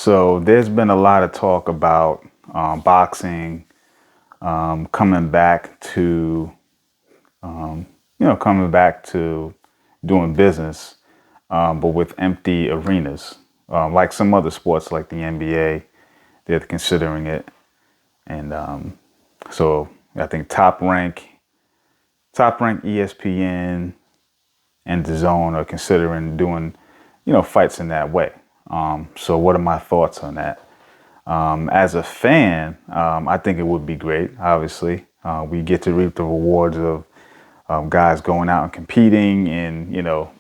So there's been a lot of talk about boxing coming back to, coming back to doing business, but with empty arenas, like some other sports like the NBA, they're considering it. And so I think top rank ESPN and DAZN are considering doing, fights in that way. So what are my thoughts on that? As a fan, I think it would be great. Obviously, we get to reap the rewards of guys going out and competing, and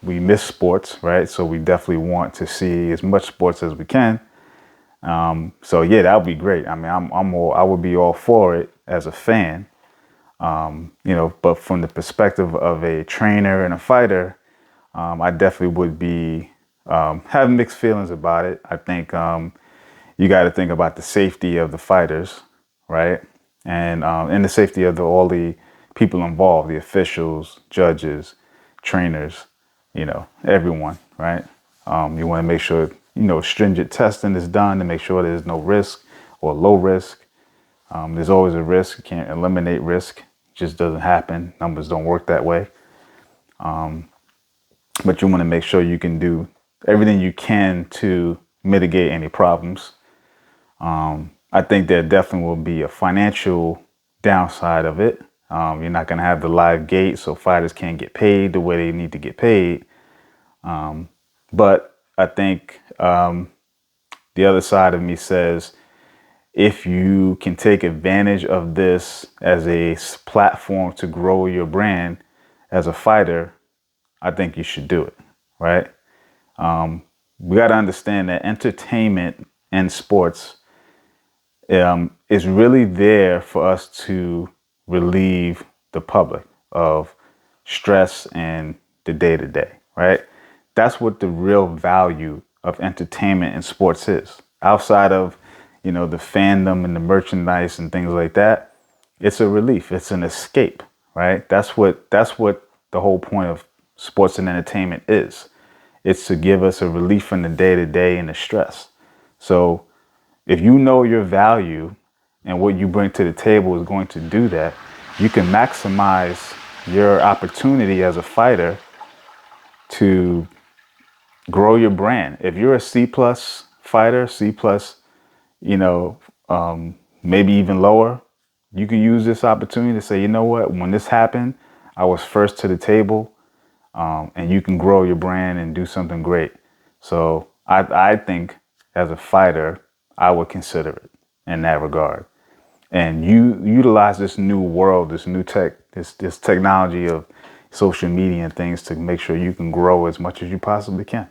we miss sports, right? So we definitely want to see as much sports as we can. So yeah, that would be great. I mean, I would be all for it as a fan. But from the perspective of a trainer and a fighter, I definitely would be have mixed feelings about it. I think you got to think about the safety of the fighters, right? And the safety of all the people involved, the officials, judges, trainers, everyone, right? You want to make sure, stringent testing is done to make sure there's no risk or low risk. There's always a risk. You can't eliminate risk. It just doesn't happen. Numbers don't work that way. But you want to make sure you can do everything you can to mitigate any problems. I think there definitely will be a financial downside of it. You're not going to have the live gate, so fighters can't get paid the way they need to get paid. But I think the other side of me says, if you can take advantage of this as a platform to grow your brand as a fighter, I think you should do it, right? We got to understand that entertainment and sports is really there for us to relieve the public of stress and the day to day, right? That's what the real value of entertainment and sports is. Outside of, the fandom and the merchandise and things like that, it's a relief. It's an escape, right? That's what the whole point of sports and entertainment is. It's to give us a relief from the day to day and the stress. So if you know your value and what you bring to the table is going to do that, you can maximize your opportunity as a fighter to grow your brand. If you're a C plus fighter, C plus, maybe even lower, you can use this opportunity to say, you know what, when this happened, I was first to the table, and you can grow your brand and do something great. So I think as a fighter, I would consider it in that regard. And you utilize this new world, this new tech, this technology of social media and things to make sure you can grow as much as you possibly can.